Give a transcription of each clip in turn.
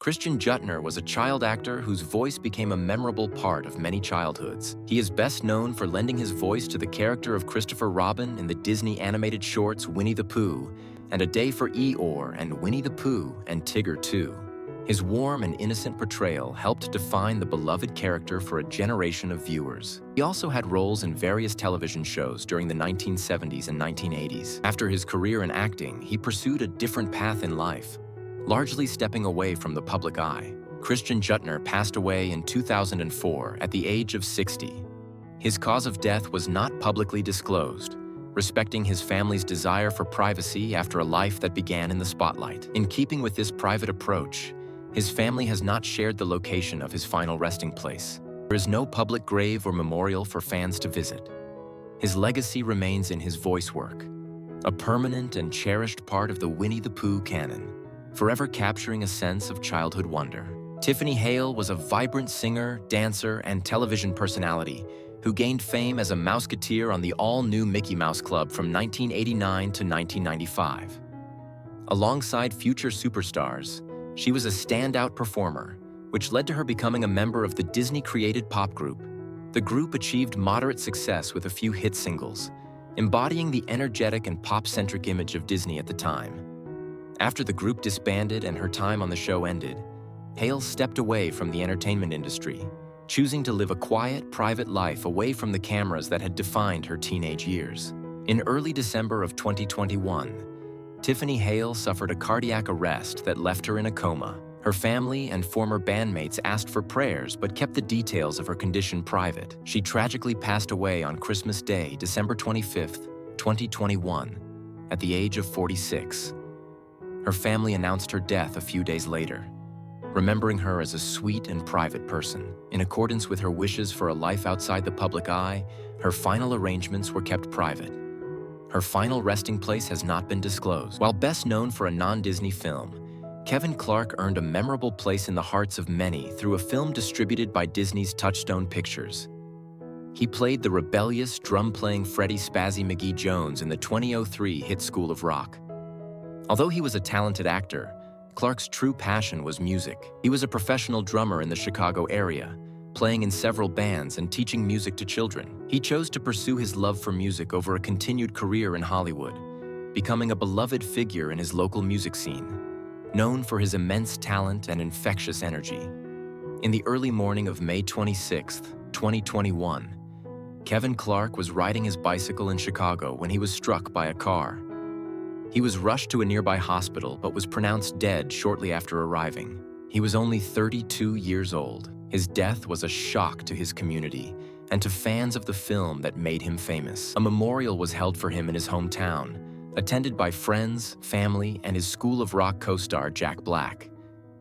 Christian Jutner was a child actor whose voice became a memorable part of many childhoods. He is best known for lending his voice to the character of Christopher Robin in the Disney animated shorts Winnie the Pooh and A Day for Eeyore and Winnie the Pooh and Tigger too. His warm and innocent portrayal helped define the beloved character for a generation of viewers. He also had roles in various television shows during the 1970s and 1980s. After his career in acting, he pursued a different path in life, largely stepping away from the public eye. Christian Jutner passed away in 2004 at the age of 60. His cause of death was not publicly disclosed, respecting his family's desire for privacy after a life that began in the spotlight. In keeping with this private approach, his family has not shared the location of his final resting place. There is no public grave or memorial for fans to visit. His legacy remains in his voice work, a permanent and cherished part of the Winnie the Pooh canon, forever capturing a sense of childhood wonder. Tiffany Hale was a vibrant singer, dancer, and television personality who gained fame as a Mouseketeer on the all-new Mickey Mouse Club from 1989 to 1995. Alongside future superstars, she was a standout performer, which led to her becoming a member of the Disney-created pop group. The group achieved moderate success with a few hit singles, embodying the energetic and pop-centric image of Disney at the time. After the group disbanded and her time on the show ended, Hale stepped away from the entertainment industry, choosing to live a quiet, private life away from the cameras that had defined her teenage years. In early December of 2021, Tiffany Hale suffered a cardiac arrest that left her in a coma. Her family and former bandmates asked for prayers but kept the details of her condition private. She tragically passed away on Christmas Day, December 25, 2021, at the age of 46. Her family announced her death a few days later, remembering her as a sweet and private person. In accordance with her wishes for a life outside the public eye, her final arrangements were kept private. Her final resting place has not been disclosed. While best known for a non-Disney film, Kevin Clark earned a memorable place in the hearts of many through a film distributed by Disney's Touchstone Pictures. He played the rebellious, drum-playing Freddie Spazzy McGee Jones in the 2003 hit School of Rock. Although he was a talented actor, Clark's true passion was music. He was a professional drummer in the Chicago area, playing in several bands and teaching music to children. He chose to pursue his love for music over a continued career in Hollywood, becoming a beloved figure in his local music scene, known for his immense talent and infectious energy. In the early morning of May 26, 2021, Kevin Clark was riding his bicycle in Chicago when he was struck by a car. He was rushed to a nearby hospital but was pronounced dead shortly after arriving. He was only 32 years old. His death was a shock to his community and to fans of the film that made him famous. A memorial was held for him in his hometown, attended by friends, family, and his School of Rock co-star Jack Black.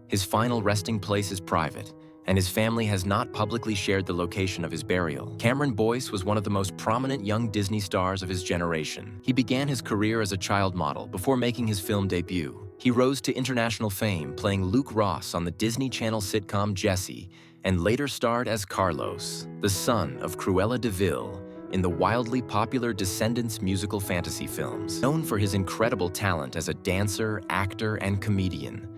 His final resting place is private, and his family has not publicly shared the location of his burial. Cameron Boyce was one of the most prominent young Disney stars of his generation. He began his career as a child model before making his film debut. He rose to international fame playing Luke Ross on the Disney Channel sitcom Jessie, and later starred as Carlos, the son of Cruella de Vil, in the wildly popular Descendants musical fantasy films. Known for his incredible talent as a dancer, actor, and comedian,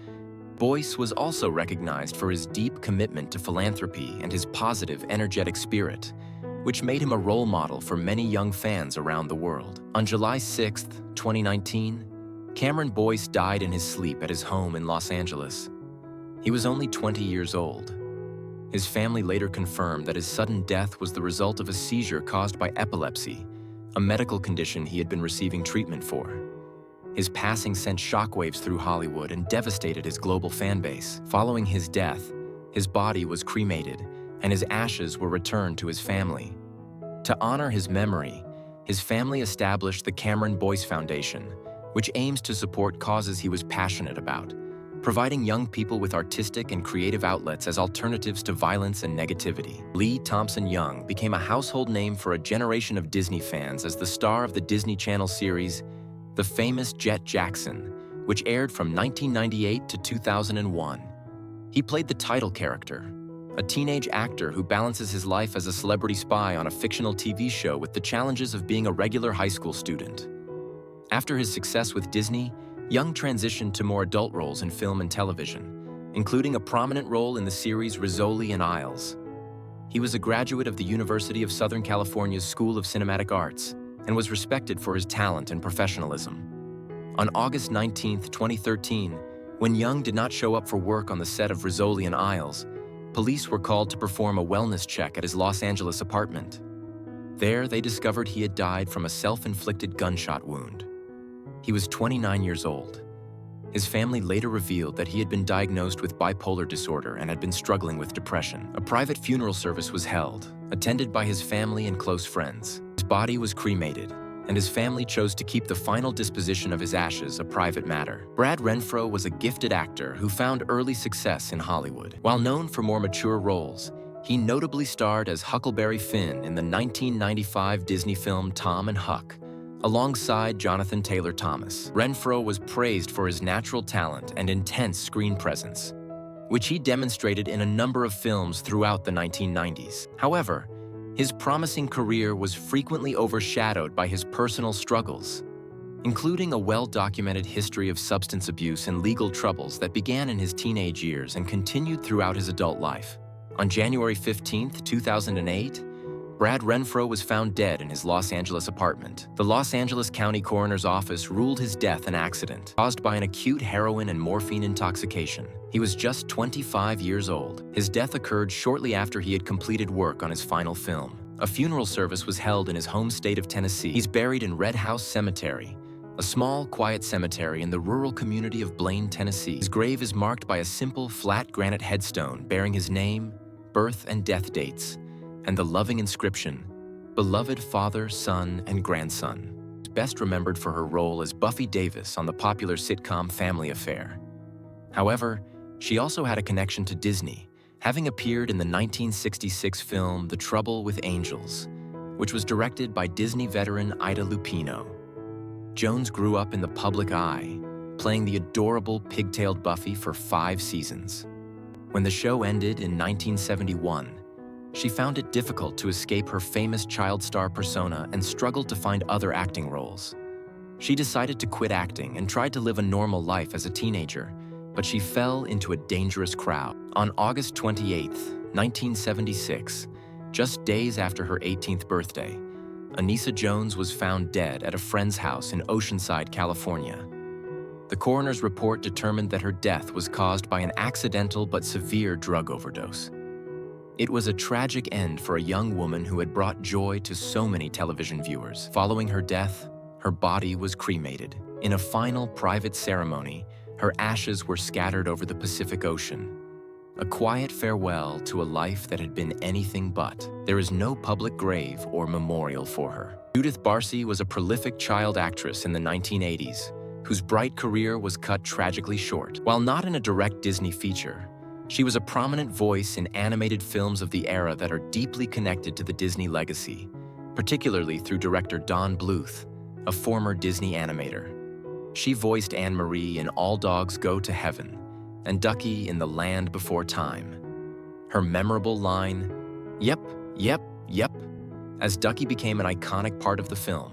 Boyce was also recognized for his deep commitment to philanthropy and his positive, energetic spirit, which made him a role model for many young fans around the world. On July 6, 2019, Cameron Boyce died in his sleep at his home in Los Angeles. He was only 20 years old. His family later confirmed that his sudden death was the result of a seizure caused by epilepsy, a medical condition he had been receiving treatment for. His passing sent shockwaves through Hollywood and devastated his global fan base. Following his death, his body was cremated and his ashes were returned to his family. To honor his memory, his family established the Cameron Boyce Foundation, which aims to support causes he was passionate about, providing young people with artistic and creative outlets as alternatives to violence and negativity. Lee Thompson Young became a household name for a generation of Disney fans as the star of the Disney Channel series The Famous Jet Jackson, which aired from 1998 to 2001. He played the title character, a teenage actor who balances his life as a celebrity spy on a fictional TV show with the challenges of being a regular high school student. After his success with Disney, Young transitioned to more adult roles in film and television, including a prominent role in the series Rizzoli and Isles. He was a graduate of the University of Southern California's School of Cinematic Arts and was respected for his talent and professionalism. On August 19, 2013, when Young did not show up for work on the set of Rizzoli and Isles, police were called to perform a wellness check at his Los Angeles apartment. There, they discovered he had died from a self-inflicted gunshot wound. He was 29 years old. His family later revealed that he had been diagnosed with bipolar disorder and had been struggling with depression. A private funeral service was held, attended by his family and close friends. His body was cremated, and his family chose to keep the final disposition of his ashes a private matter. Brad Renfro was a gifted actor who found early success in Hollywood. While known for more mature roles, he notably starred as Huckleberry Finn in the 1995 Disney film Tom and Huck, alongside Jonathan Taylor Thomas. Renfro was praised for his natural talent and intense screen presence, which he demonstrated in a number of films throughout the 1990s. However, his promising career was frequently overshadowed by his personal struggles, including a well-documented history of substance abuse and legal troubles that began in his teenage years and continued throughout his adult life. On January 15, 2008, Brad Renfro was found dead in his Los Angeles apartment. The Los Angeles County Coroner's Office ruled his death an accident caused by an acute heroin and morphine intoxication. He was just 25 years old. His death occurred shortly after he had completed work on his final film. A funeral service was held in his home state of Tennessee. He's buried in Red House Cemetery, a small, quiet cemetery in the rural community of Blaine, Tennessee. His grave is marked by a simple, flat granite headstone bearing his name, birth and death dates, and the loving inscription, "Beloved Father, Son, and Grandson." She's best remembered for her role as Buffy Davis on the popular sitcom Family Affair. However, she also had a connection to Disney, having appeared in the 1966 film The Trouble with Angels, which was directed by Disney veteran Ida Lupino. Jones grew up in the public eye, playing the adorable pigtailed Buffy for 5 seasons. When the show ended in 1971, she found it difficult to escape her famous child star persona and struggled to find other acting roles. She decided to quit acting and tried to live a normal life as a teenager, but she fell into a dangerous crowd. On August 28, 1976, just days after her 18th birthday, Anissa Jones was found dead at a friend's house in Oceanside, California. The coroner's report determined that her death was caused by an accidental but severe drug overdose. It was a tragic end for a young woman who had brought joy to so many television viewers. Following her death, her body was cremated. In a final private ceremony, her ashes were scattered over the Pacific Ocean. A quiet farewell to a life that had been anything but. There is no public grave or memorial for her. Judith Barcy was a prolific child actress in the 1980s, whose bright career was cut tragically short. While not in a direct Disney feature, she was a prominent voice in animated films of the era that are deeply connected to the Disney legacy, particularly through director Don Bluth, a former Disney animator. She voiced Anne-Marie in All Dogs Go to Heaven and Ducky in The Land Before Time. Her memorable line, "Yep, yep, yep," as Ducky became an iconic part of the film.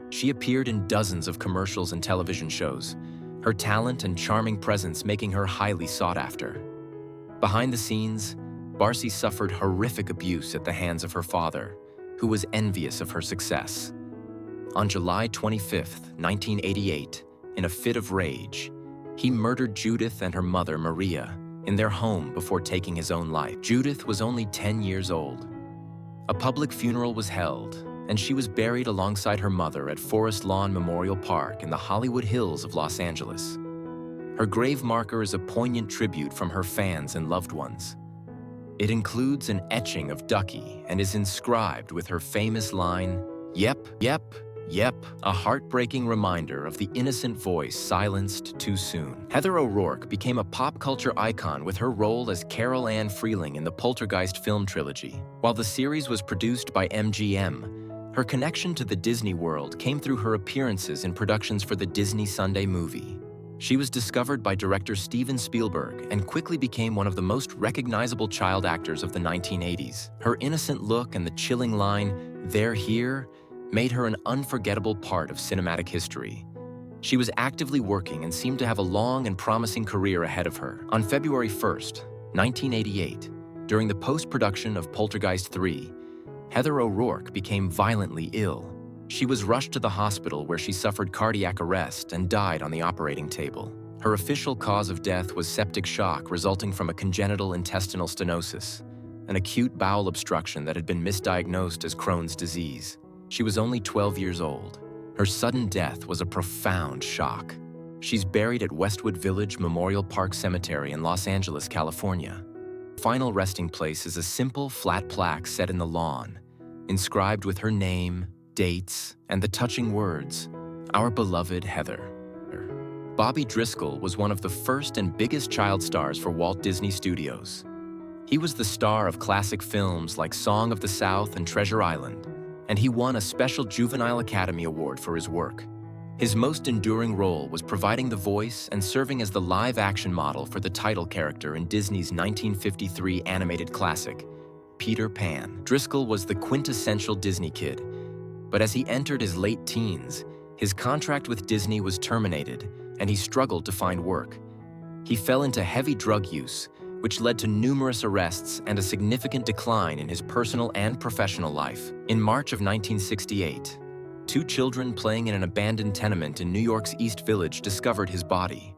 She appeared in dozens of commercials and television shows, her talent and charming presence making her highly sought after. Behind the scenes, Barcy suffered horrific abuse at the hands of her father, who was envious of her success. On July 25, 1988, in a fit of rage, he murdered Judith and her mother, Maria, in their home before taking his own life. Judith was only 10 years old. A public funeral was held, and she was buried alongside her mother at Forest Lawn Memorial Park in the Hollywood Hills of Los Angeles. Her grave marker is a poignant tribute from her fans and loved ones. It includes an etching of Ducky and is inscribed with her famous line, "Yep, yep, yep," a heartbreaking reminder of the innocent voice silenced too soon. Heather O'Rourke became a pop culture icon with her role as Carol Ann Freeling in the Poltergeist film trilogy. While the series was produced by MGM, her connection to the Disney world came through her appearances in productions for the Disney Sunday movie. She was discovered by director Steven Spielberg and quickly became one of the most recognizable child actors of the 1980s. Her innocent look and the chilling line, "They're here," made her an unforgettable part of cinematic history. She was actively working and seemed to have a long and promising career ahead of her. On February 1st, 1988, during the post-production of Poltergeist 3, Heather O'Rourke became violently ill. She was rushed to the hospital where she suffered cardiac arrest and died on the operating table. Her official cause of death was septic shock resulting from a congenital intestinal stenosis, an acute bowel obstruction that had been misdiagnosed as Crohn's disease. She was only 12 years old. Her sudden death was a profound shock. She's buried at Westwood Village Memorial Park Cemetery in Los Angeles, California. Her final resting place is a simple, flat plaque set in the lawn, inscribed with her name, dates, and the touching words, "Our beloved Heather." Bobby Driscoll was one of the first and biggest child stars for Walt Disney Studios. He was the star of classic films like Song of the South and Treasure Island, and he won a special Juvenile Academy Award for his work. His most enduring role was providing the voice and serving as the live-action model for the title character in Disney's 1953 animated classic, Peter Pan. Driscoll was the quintessential Disney kid, but as he entered his late teens, his contract with Disney was terminated, and he struggled to find work. He fell into heavy drug use, which led to numerous arrests and a significant decline in his personal and professional life. In March of 1968, two children playing in an abandoned tenement in New York's East Village discovered his body.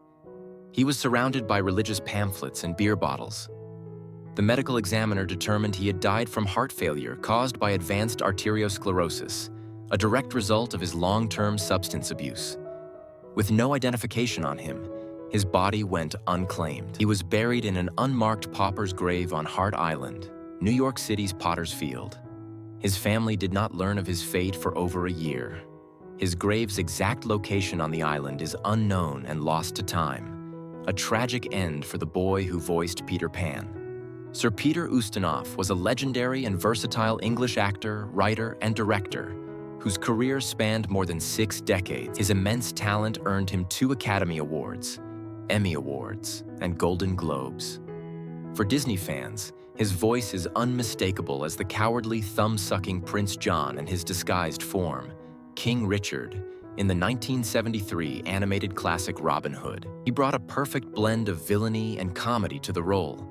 He was surrounded by religious pamphlets and beer bottles. The medical examiner determined he had died from heart failure caused by advanced arteriosclerosis, a direct result of his long-term substance abuse. With no identification on him, his body went unclaimed. He was buried in an unmarked pauper's grave on Hart Island, New York City's Potter's Field. His family did not learn of his fate for over a year. His grave's exact location on the island is unknown and lost to time, a tragic end for the boy who voiced Peter Pan. Sir Peter Ustinov was a legendary and versatile English actor, writer, and director whose career spanned more than 6 decades. His immense talent earned him 2 Academy Awards, Emmy Awards, and Golden Globes. For Disney fans, his voice is unmistakable as the cowardly, thumb-sucking Prince John in his disguised form, King Richard, in the 1973 animated classic Robin Hood. He brought a perfect blend of villainy and comedy to the role,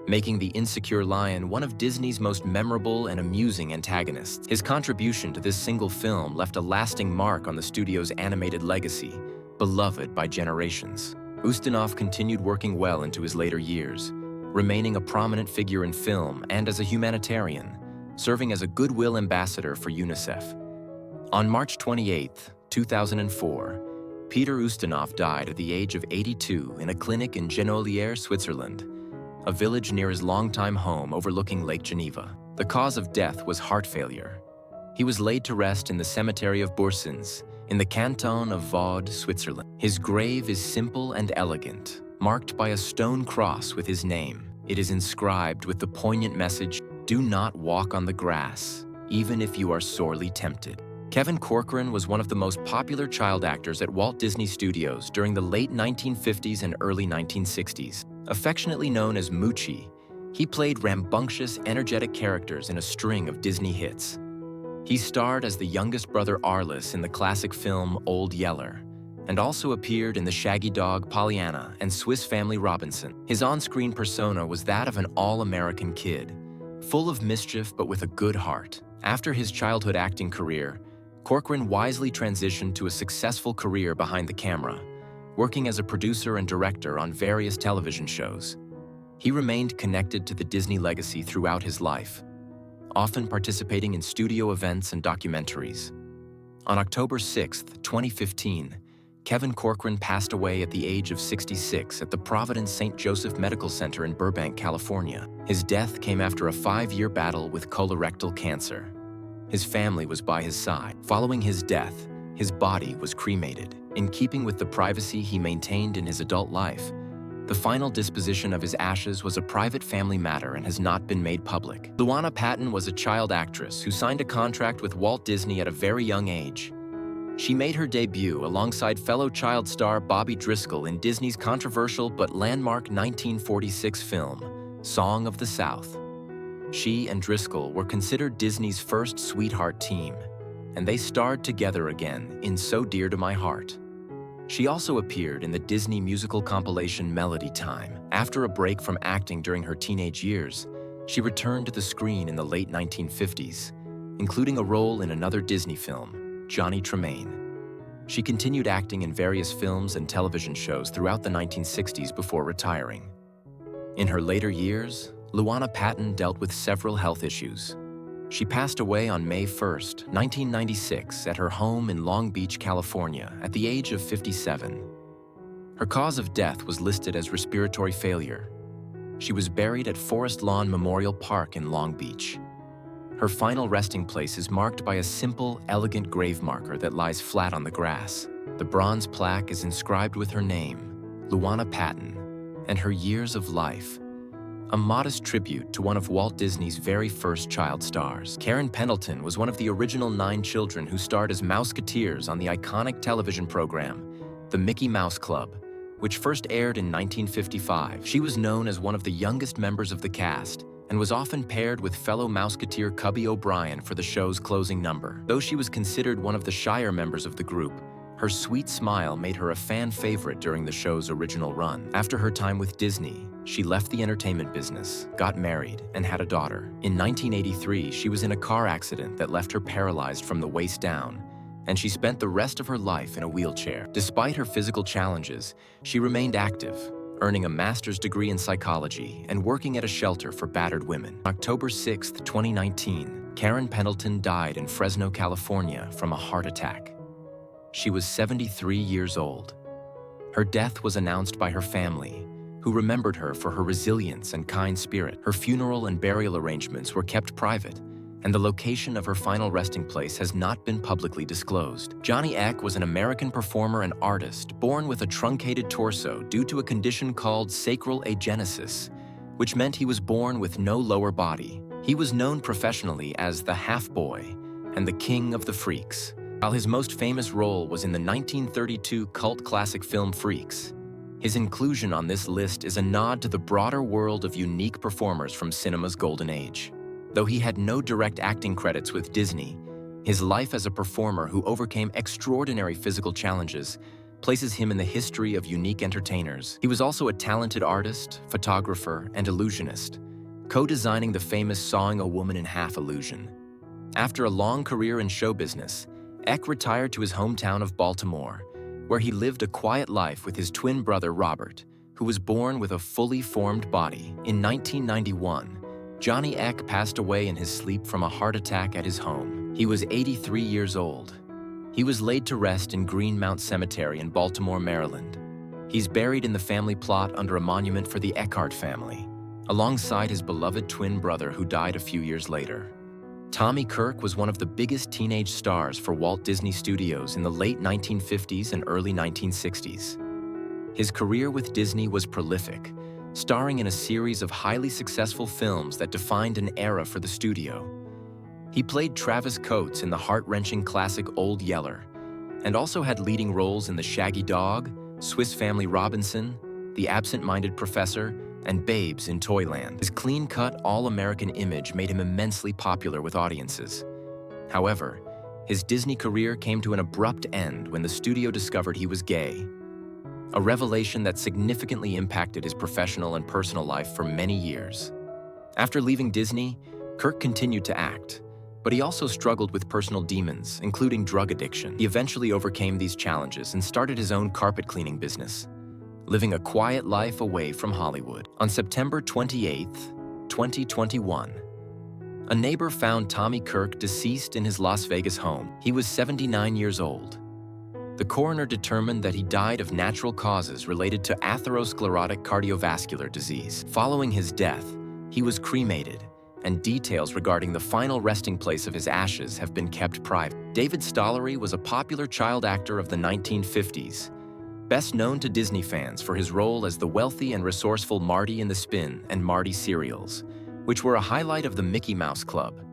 making the insecure lion one of Disney's most memorable and amusing antagonists. His contribution to this single film left a lasting mark on the studio's animated legacy, beloved by generations. Ustinov continued working well into his later years, remaining a prominent figure in film and as a humanitarian, serving as a goodwill ambassador for UNICEF. On March 28, 2004, Peter Ustinov died at the age of 82 in a clinic in Genolier, Switzerland, a village near his longtime home overlooking Lake Geneva. The cause of death was heart failure. He was laid to rest in the cemetery of Bursins, in the canton of Vaud, Switzerland. His grave is simple and elegant, marked by a stone cross with his name. It is inscribed with the poignant message, "Do not walk on the grass, even if you are sorely tempted." Kevin Corcoran was one of the most popular child actors at Walt Disney Studios during the late 1950s and early 1960s. Affectionately known as Moochie, he played rambunctious, energetic characters in a string of Disney hits. He starred as the youngest brother Arliss in the classic film Old Yeller, and also appeared in The Shaggy Dog, Pollyanna, and Swiss Family Robinson. His on-screen persona was that of an all-American kid, full of mischief but with a good heart. After his childhood acting career, Corcoran wisely transitioned to a successful career behind the camera, working as a producer and director on various television shows. He remained connected to the Disney legacy throughout his life, often participating in studio events and documentaries. On October 6, 2015, Kevin Corcoran passed away at the age of 66 at the Providence St. Joseph Medical Center in Burbank, California. His death came after a 5-year battle with colorectal cancer. His family was by his side. Following his death, his body was cremated. In keeping with the privacy he maintained in his adult life, the final disposition of his ashes was a private family matter and has not been made public. Luana Patton was a child actress who signed a contract with Walt Disney at a very young age. She made her debut alongside fellow child star Bobby Driscoll in Disney's controversial but landmark 1946 film, Song of the South. She and Driscoll were considered Disney's first sweetheart team, and they starred together again in So Dear to My Heart. She also appeared in the Disney musical compilation Melody Time. After a break from acting during her teenage years, she returned to the screen in the late 1950s, including a role in another Disney film, Johnny Tremaine. She continued acting in various films and television shows throughout the 1960s before retiring. In her later years, Luana Patton dealt with several health issues. She passed away on May 1, 1996, at her home in Long Beach, California, at the age of 57. Her cause of death was listed as respiratory failure. She was buried at Forest Lawn Memorial Park in Long Beach. Her final resting place is marked by a simple, elegant grave marker that lies flat on the grass. The bronze plaque is inscribed with her name, Luana Patton, and her years of life, a modest tribute to one of Walt Disney's very first child stars. Karen Pendleton was one of the original 9 children who starred as Mouseketeers on the iconic television program, The Mickey Mouse Club, which first aired in 1955. She was known as one of the youngest members of the cast and was often paired with fellow Mouseketeer Cubby O'Brien for the show's closing number. Though she was considered one of the shyer members of the group, her sweet smile made her a fan favorite during the show's original run. After her time with Disney, she left the entertainment business, got married, and had a daughter. In 1983, she was in a car accident that left her paralyzed from the waist down, and she spent the rest of her life in a wheelchair. Despite her physical challenges, she remained active, earning a master's degree in psychology and working at a shelter for battered women. On October 6, 2019, Karen Pendleton died in Fresno, California from a heart attack. She was 73 years old. Her death was announced by her family, who remembered her for her resilience and kind spirit. Her funeral and burial arrangements were kept private, and the location of her final resting place has not been publicly disclosed. Johnny Eck was an American performer and artist born with a truncated torso due to a condition called sacral agenesis, which meant he was born with no lower body. He was known professionally as the Half-Boy and the King of the Freaks, while his most famous role was in the 1932 cult classic film Freaks. His inclusion on this list is a nod to the broader world of unique performers from cinema's golden age. Though he had no direct acting credits with Disney, his life as a performer who overcame extraordinary physical challenges places him in the history of unique entertainers. He was also a talented artist, photographer, and illusionist, co-designing the famous Sawing a Woman in Half illusion. After a long career in show business, Eck retired to his hometown of Baltimore, where he lived a quiet life with his twin brother Robert, who was born with a fully formed body. In 1991, Johnny Eck passed away in his sleep from a heart attack at his home. He was 83 years old. He was laid to rest in Greenmount Cemetery in Baltimore, Maryland. He's buried in the family plot under a monument for the Eckhart family, alongside his beloved twin brother who died a few years later. Tommy Kirk was one of the biggest teenage stars for Walt Disney Studios in the late 1950s and early 1960s. His career with Disney was prolific, starring in a series of highly successful films that defined an era for the studio. He played Travis Coates in the heart-wrenching classic Old Yeller, and also had leading roles in The Shaggy Dog, Swiss Family Robinson, The Absent-Minded Professor, and Babes in Toyland. His clean-cut, all-American image made him immensely popular with audiences. However, his Disney career came to an abrupt end when the studio discovered he was gay, a revelation that significantly impacted his professional and personal life for many years. After leaving Disney, Kirk continued to act, but he also struggled with personal demons, including drug addiction. He eventually overcame these challenges and started his own carpet cleaning business, living a quiet life away from Hollywood. On September 28, 2021, a neighbor found Tommy Kirk deceased in his Las Vegas home. He was 79 years old. The coroner determined that he died of natural causes related to atherosclerotic cardiovascular disease. Following his death, he was cremated, and details regarding the final resting place of his ashes have been kept private. David Stollery was a popular child actor of the 1950s, best known to Disney fans for his role as the wealthy and resourceful Marty in the Spin and Marty Cereals, which were a highlight of the Mickey Mouse Club.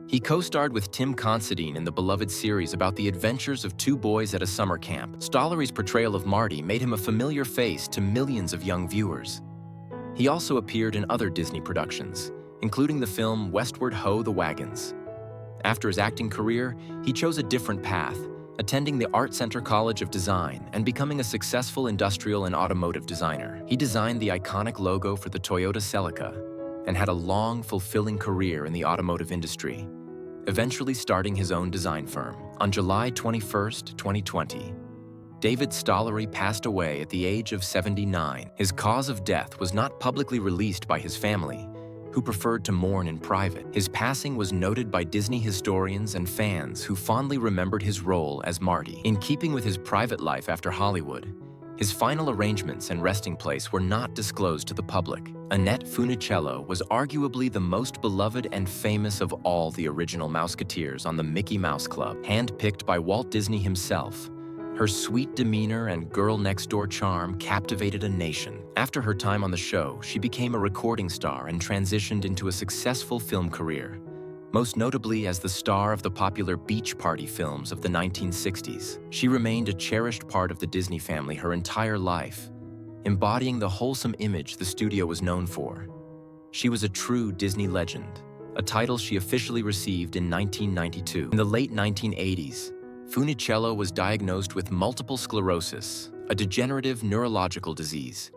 He co-starred with Tim Considine in the beloved series about the adventures of two boys at a summer camp. Stollery's portrayal of Marty made him a familiar face to millions of young viewers. He also appeared in other Disney productions, including the film Westward Ho! The Wagons. After his acting career, he chose a different path attending the Art Center College of Design and becoming a successful industrial and automotive designer. He designed the iconic logo for the Toyota Celica and had a long, fulfilling career in the automotive industry, eventually starting his own design firm. On July 21, 2020, David Stollery passed away at the age of 79. His cause of death was not publicly released by his family, who preferred to mourn in private. His passing was noted by Disney historians and fans who fondly remembered his role as Marty. In keeping with his private life after Hollywood, his final arrangements and resting place were not disclosed to the public. Annette Funicello was arguably the most beloved and famous of all the original Mouseketeers on the Mickey Mouse Club. Handpicked by Walt Disney himself, her sweet demeanor and girl-next-door charm captivated a nation. After her time on the show, she became a recording star and transitioned into a successful film career, most notably as the star of the popular Beach Party films of the 1960s. She remained a cherished part of the Disney family her entire life, embodying the wholesome image the studio was known for. She was a true Disney legend, a title she officially received in 1992. In the late 1980s, Funicello was diagnosed with multiple sclerosis, a degenerative neurological disease.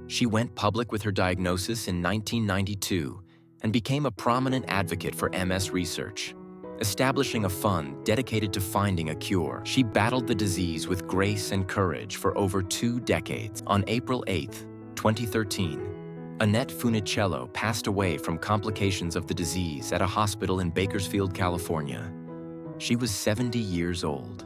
She went public with her diagnosis in 1992 and became a prominent advocate for MS research, establishing a fund dedicated to finding a cure. She battled the disease with grace and courage for over 2 decades. On April 8, 2013, Annette Funicello passed away from complications of the disease at a hospital in Bakersfield, California. She was 70 years old.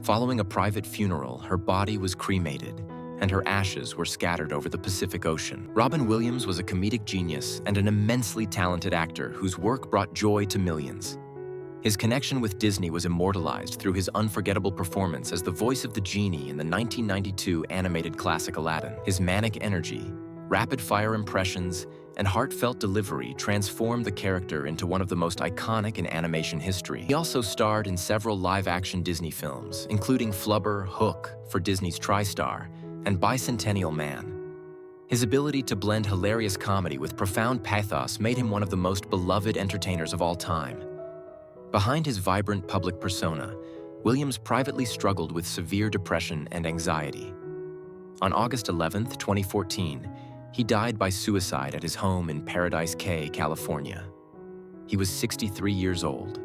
Following a private funeral, her body was cremated, and her ashes were scattered over the Pacific Ocean. Robin Williams was a comedic genius and an immensely talented actor whose work brought joy to millions. His connection with Disney was immortalized through his unforgettable performance as the voice of the genie in the 1992 animated classic Aladdin. His manic energy, rapid-fire impressions, and heartfelt delivery transformed the character into one of the most iconic in animation history. He also starred in several live-action Disney films, including Flubber, Hook for Disney's TriStar, and Bicentennial Man. His ability to blend hilarious comedy with profound pathos made him one of the most beloved entertainers of all time. Behind his vibrant public persona, Williams privately struggled with severe depression and anxiety. On August 11, 2014, he died by suicide at his home in Paradise Cay, California. He was 63 years old.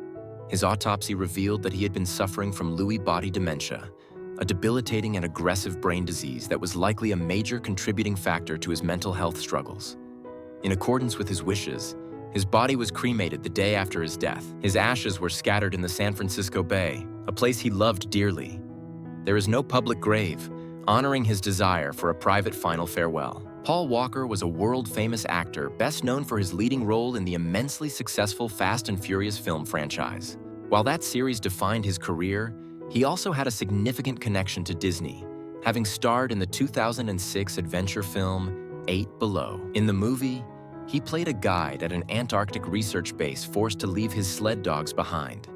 His autopsy revealed that he had been suffering from Lewy body dementia, a debilitating and aggressive brain disease that was likely a major contributing factor to his mental health struggles. In accordance with his wishes, his body was cremated the day after his death. His ashes were scattered in the San Francisco Bay, a place he loved dearly. There is no public grave, honoring his desire for a private final farewell. Paul Walker was a world-famous actor best known for his leading role in the immensely successful Fast and Furious film franchise. While that series defined his career, he also had a significant connection to Disney, having starred in the 2006 adventure film 8 Below. In the movie, he played a guide at an Antarctic research base forced to leave his sled dogs behind,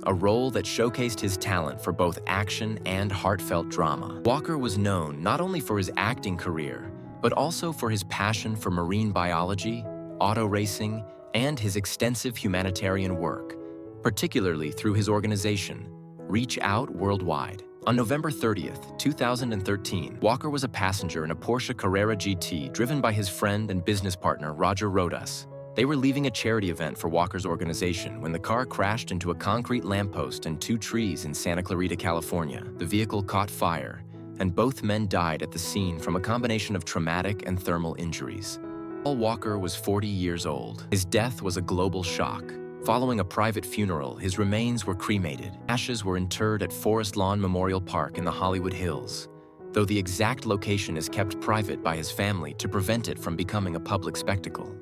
a role that showcased his talent for both action and heartfelt drama. Walker was known not only for his acting career, but also for his passion for marine biology, auto racing, and his extensive humanitarian work, particularly through his organization, Reach Out Worldwide. On November 30th, 2013, Walker was a passenger in a Porsche Carrera GT driven by his friend and business partner, Roger Rodas. They were leaving a charity event for Walker's organization when the car crashed into a concrete lamppost and 2 trees in Santa Clarita, California. The vehicle caught fire, and both men died at the scene from a combination of traumatic and thermal injuries. Paul Walker was 40 years old. His death was a global shock. Following a private funeral, his remains were cremated. Ashes were interred at Forest Lawn Memorial Park in the Hollywood Hills, though the exact location is kept private by his family to prevent it from becoming a public spectacle.